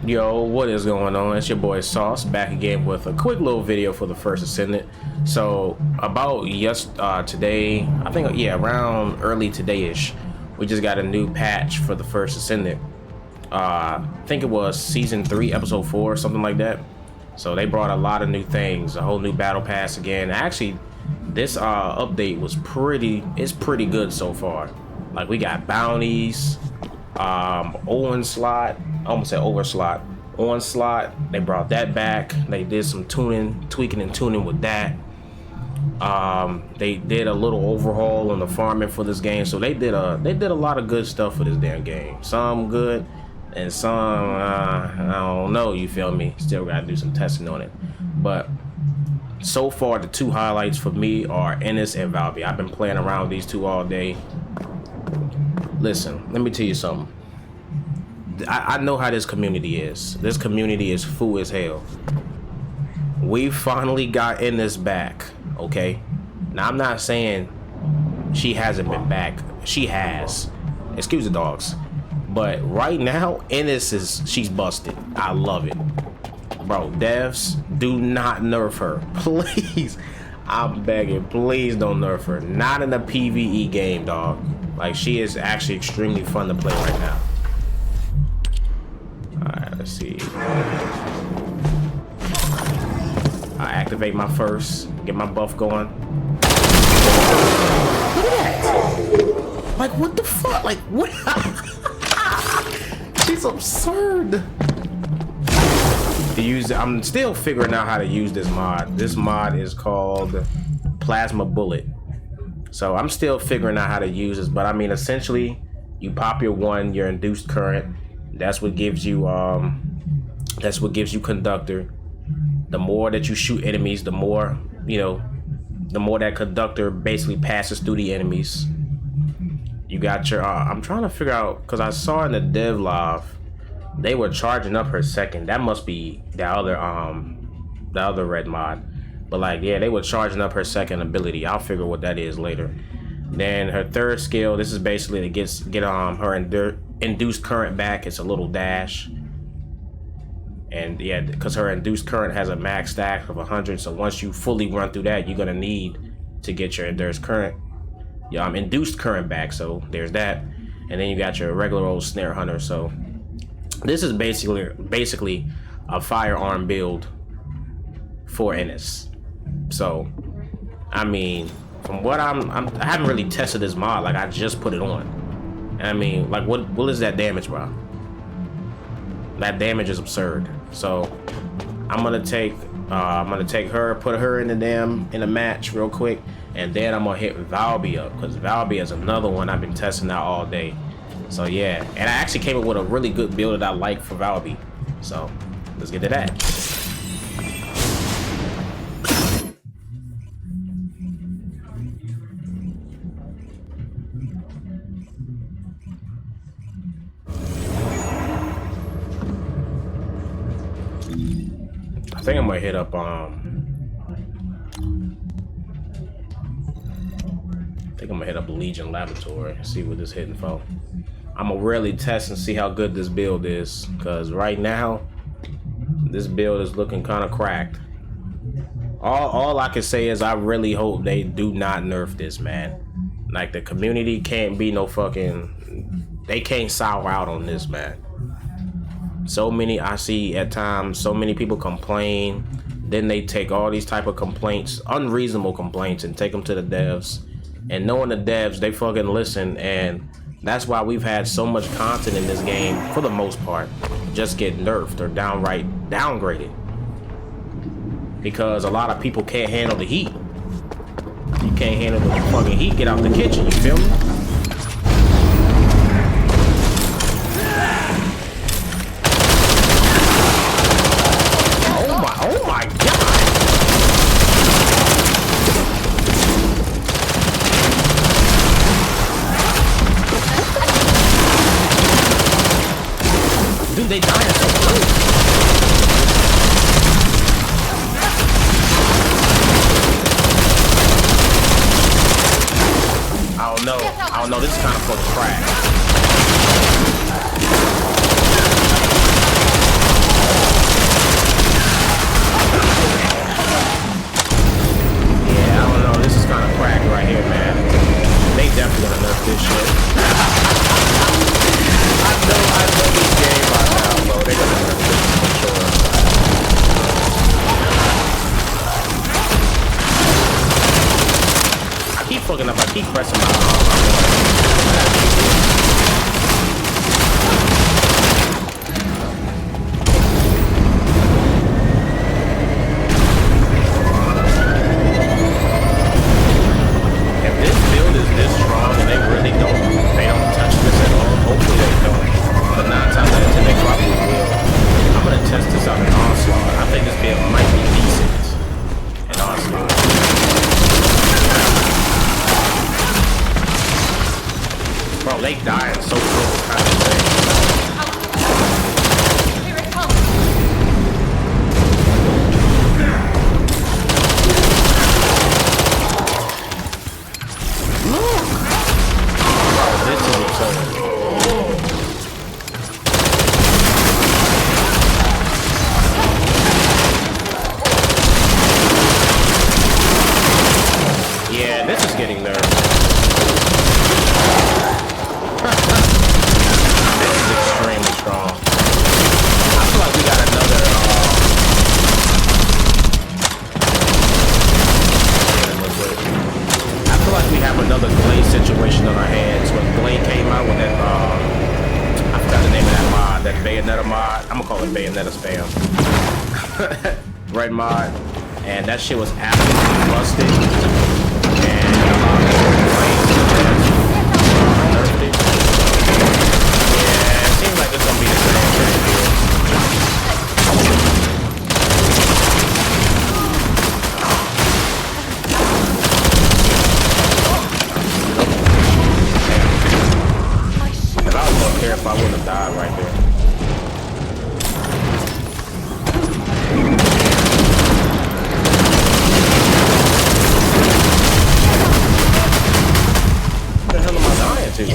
Yo, what is going on? It's your boy Sauce back again with a quick little video for the first Descendant. So about today, I think around early today-ish, we just got a new patch for the first Descendant. I think it was season 3, episode 4, something like that. So they brought a lot of new things, a whole new battle pass again. Actually, this update was pretty good so far. Like we got bounties, onslaught, I almost said overslot, onslaught. They brought that back. They did some tweaking and tuning with that. They did a little overhaul on the farming for this game. So they did a lot of good stuff for this damn game. Some good and some I don't know, you feel me? Still gotta do some testing on it. But so far the two highlights for me are Ines and Valby. I've been playing around with these two all day. Listen, let me tell you something. I know how this community is. This community is fool as hell. We finally got Ines back, okay? Now, I'm not saying she hasn't been back. She has. Excuse the dogs. But right now, Ines she's busted. I love it. Bro, devs, do not nerf her. Please. I'm begging, please don't nerf her. Not in a PvE game, dog. Like, she is actually extremely fun to play right now. Alright, let's see. I activate my first, get my buff going. Look at that! Like, what the fuck? Like, what? She's absurd. I'm still figuring out how to use this mod. This mod is called Plasma Bullet. So I'm still figuring out how to use this, but I mean, essentially, you pop your induced current. That's what gives you conductor. The more that you shoot enemies, the more that conductor basically passes through the enemies. You got your I'm trying to figure out, because I saw in the dev live they were charging up her second. That must be the other red mod. But like, yeah, they were charging up her second ability. I'll figure what that is later. Then her third skill, this is basically to get her induced current back. It's a little dash. And yeah, because her induced current has a max stack of 100. So once you fully run through that, you're gonna need to get your induced current back. So there's that. And then you got your regular old snare hunter. So this is basically a firearm build for Ines. So I mean, from what I haven't really tested this mod. Like, I just put it on. And I mean, like, what is that damage, bro? That damage is absurd. So I'm gonna take her, put her in the match real quick, and then I'm gonna hit Valby up, because Valby is another one I've been testing out all day. So yeah, and I actually came up with a really good build that I like for Valby. So let's get to that. I think I'm gonna hit up Legion Laboratory, see what this hitting for. I'm gonna really test and see how good this build is, because right now this build is looking kind of cracked. All I can say is I really hope they do not nerf this, man. Like, the community can't be no fucking, they can't sour out on this, man. So many, I see at times, so many people complain, then they take all these type of complaints, unreasonable complaints, and take them to the devs. And knowing the devs, they fucking listen, and that's why we've had so much content in this game, for the most part, just get nerfed or downright downgraded. Because a lot of people can't handle the heat. You can't handle the fucking heat, get out the kitchen, you feel me? Oh my god! Dude, they dying so close. I don't know, this is kind of close to crash. Bayonetta mod. I'm gonna call it Bayonetta spam. Red mod, and that shit was absolutely busted. And nerfed it. Yeah, it seems like it's gonna be the same thing. If I was more careful, I wouldn't have died right there. What the hell am I dying to?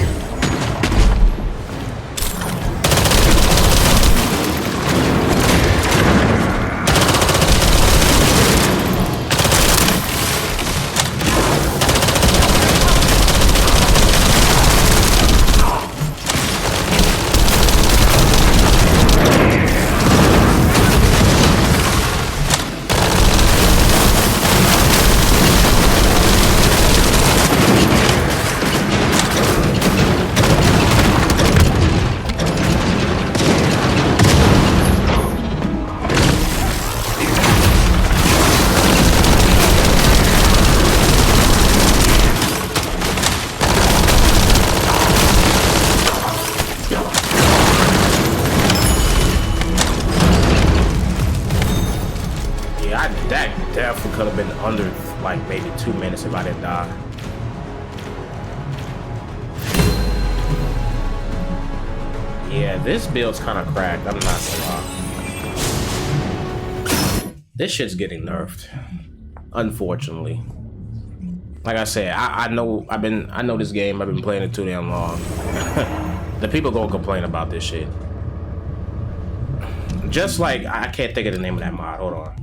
That definitely could have been under like maybe 2 minutes if I didn't die. Yeah, this build's kind of cracked. I'm not gonna lie. This shit's getting nerfed, unfortunately. Like I said, I know this game. I've been playing it too damn long. The people gonna complain about this shit. Just like I can't think of the name of that mod. Hold on.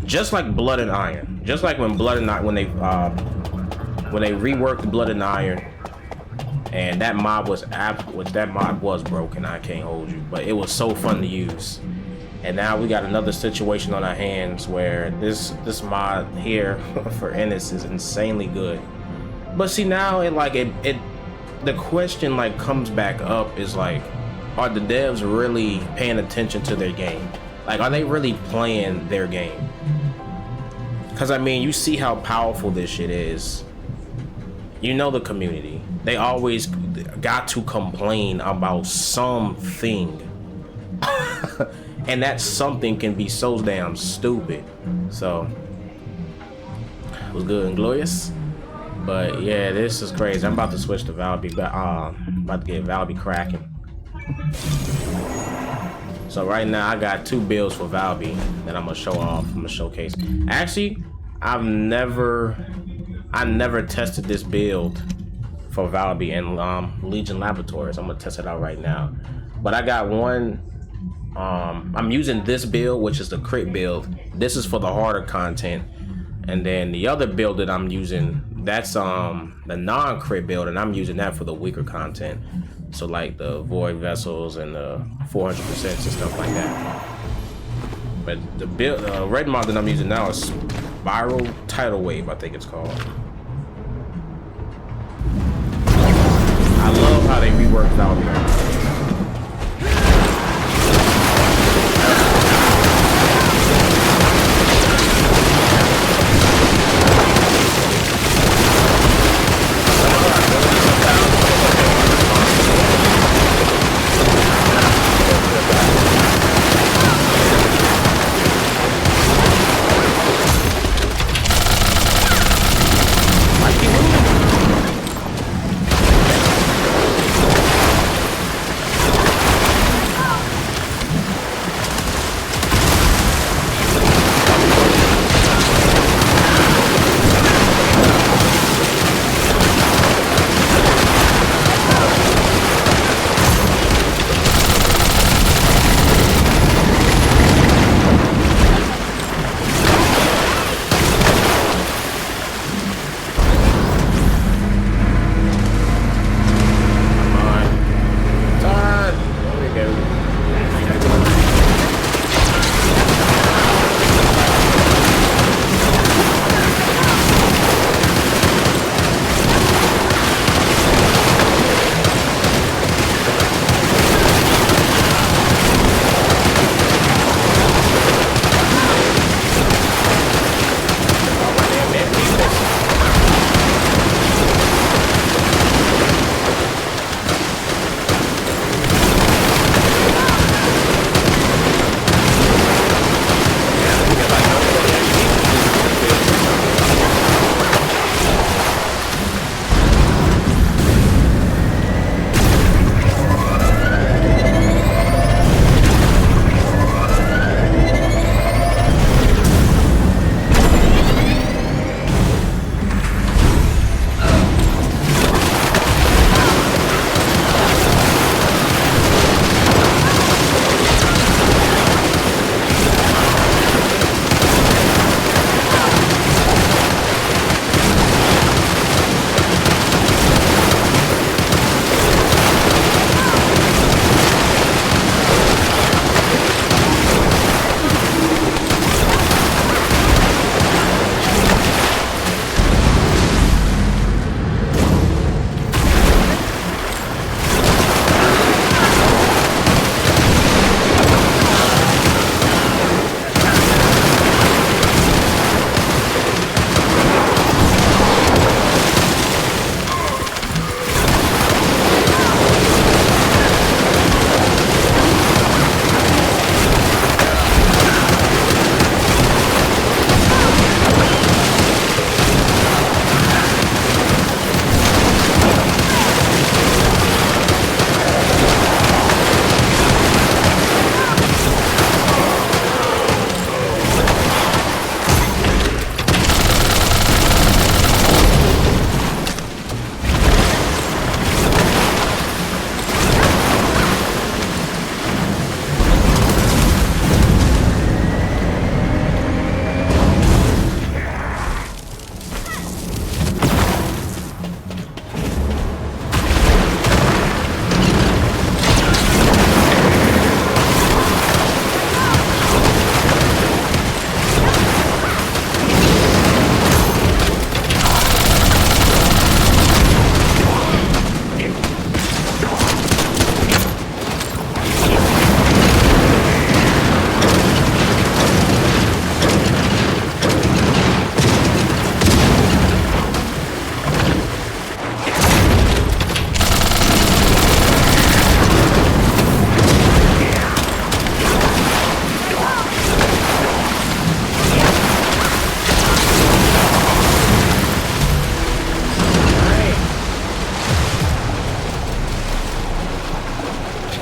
Just like Blood and Iron, just like when Blood and Iron, when they reworked Blood and Iron, and that mod was broken. I can't hold you, but it was so fun to use. And now we got another situation on our hands where this mod here for Ines is insanely good. But see, now the question like comes back up is like, are the devs really paying attention to their game? Like, are they really playing their game? Because, I mean, you see how powerful this shit is. You know the community. They always got to complain about something. And that something can be so damn stupid. So, it was good and glorious. But, yeah, this is crazy. I'm about to switch to Valby. About to get Valby cracking. So right now I got 2 builds for Valby that I'm gonna show off. I'm gonna showcase. Actually, I never tested this build for Valby in Legion Laboratories. I'm gonna test it out right now. But I got one. I'm using this build, which is the crit build. This is for the harder content, and then the other build that I'm using, that's the non-crit build, and I'm using that for the weaker content. So like the void vessels and the 400% and stuff like that. But the build, red mod that I'm using now is Spiral Tidal Wave, I think it's called. I love how they reworked Valby.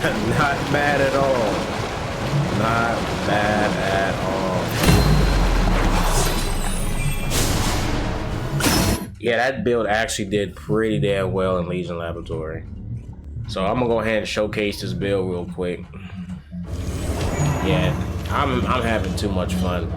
Not bad at all. Not bad at all. Yeah, that build actually did pretty damn well in Legion Laboratory. So I'm gonna go ahead and showcase this build real quick. Yeah, I'm having too much fun.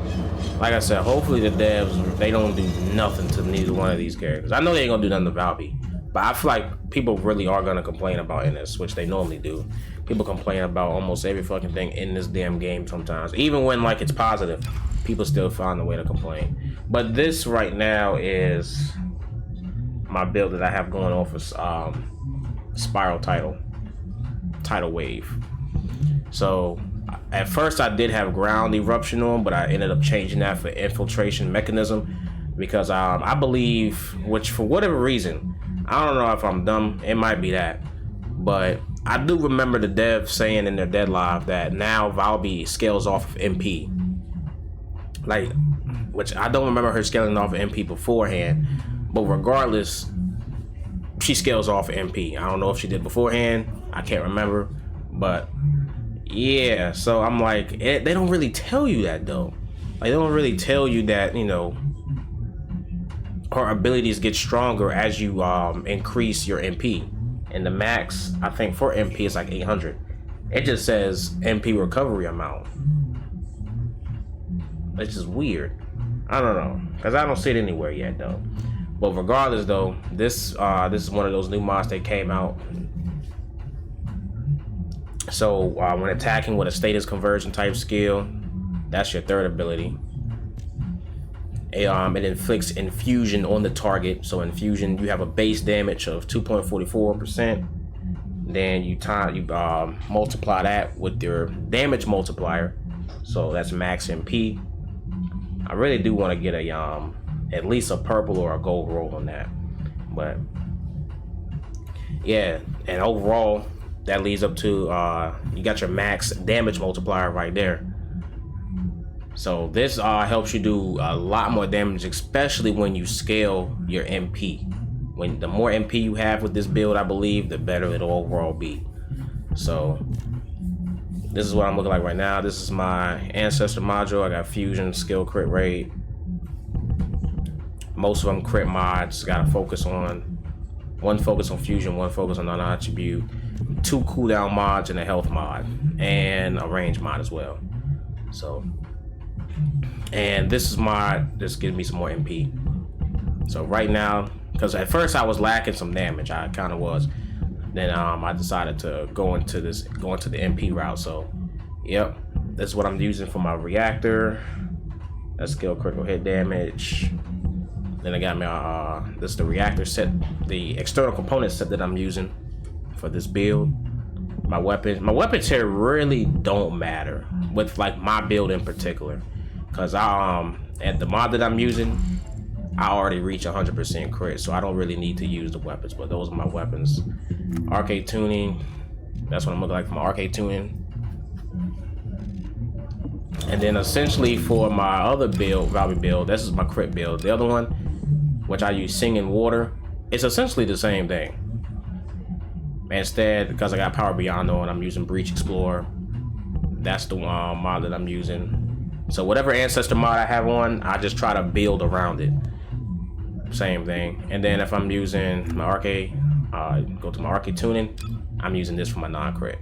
Like I said, hopefully the devs, they don't do nothing to neither one of these characters. I know they ain't gonna do nothing to Valby, but I feel like people really are gonna complain about Ines, which they normally do. People complain about almost every fucking thing in this damn game sometimes. Even when like it's positive, people still find a way to complain. But this right now is my build that I have going on for Spiral Tidal Wave. So at first I did have ground eruption on, but I ended up changing that for infiltration mechanism because I believe, which for whatever reason, I don't know if I'm dumb, it might be that, but I do remember the devs saying in their dead live that now Valby scales off of MP, like, which I don't remember her scaling off of MP beforehand, but regardless, she scales off of MP. I don't know if she did beforehand, I can't remember, but yeah, so I'm like, they don't really tell you that though. Like, they don't really tell you that, you know, her abilities get stronger as you increase your MP. And the max, I think, for MP is like 800. It just says MP recovery amount. It's just weird. I don't know, because I don't see it anywhere yet though. But regardless though, this is one of those new mods that came out. So when attacking with a status conversion type skill, that's your third ability. It inflicts infusion on the target. So infusion, you have a base damage of 2.44%. Then you multiply that with your damage multiplier. So that's max MP. I really do want to get a at least a purple or a gold roll on that. But yeah, and overall, that leads up to you got your max damage multiplier right there. So this helps you do a lot more damage, especially when you scale your MP. When the more MP you have with this build, I believe, the better it'll overall be. So this is what I'm looking like right now. This is my ancestor module. I got fusion, skill, crit rate. Most of them crit mods. Got to focus on one focus on fusion, one focus on non-attribute, 2 cooldown mods, and a health mod, and a range mod as well. So, and this gives me some more MP. So right now, because at first I was lacking some damage, I kind of was. Then I decided to go into the MP route. So, yep, this is what I'm using for my reactor. That's skill, critical hit damage. Then I got my this is the reactor set, the external component set that I'm using for this build. My weapons here really don't matter with like my build in particular, because at the mod that I'm using, I already reach 100% crit, so I don't really need to use the weapons. But those are my weapons. Arcade tuning, that's what I'm looking like for my arcade tuning. And then essentially for my other build, Valby build, this is my crit build. The other one, which I use Singing Water, it's essentially the same thing. Instead, because I got Power Beyond on, I'm using Breach Explorer. That's the mod that I'm using. So whatever ancestor mod I have on, I just try to build around it. Same thing. And then if I'm using my arcade, go to my arcade tuning, I'm using this for my non-crit.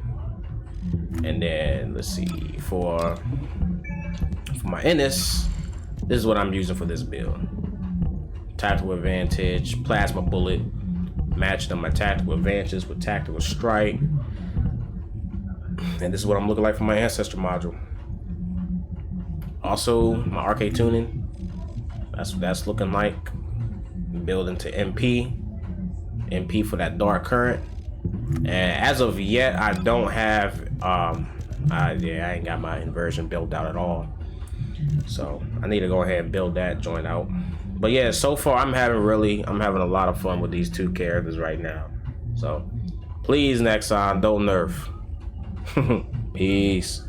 And then let's see, for my Ines, this is what I'm using for this build. Tactical advantage, plasma bullet, match them my tactical advantages with tactical strike. And this is what I'm looking like for my ancestor module. Also, my arcade tuning, that's what that's looking like. Building to MP for that dark current. And as of yet, I don't have I ain't got my inversion built out at all, so I need to go ahead and build that joint out. But yeah, so far I'm having a lot of fun with these two characters right now. So please, next time, don't nerf. Peace.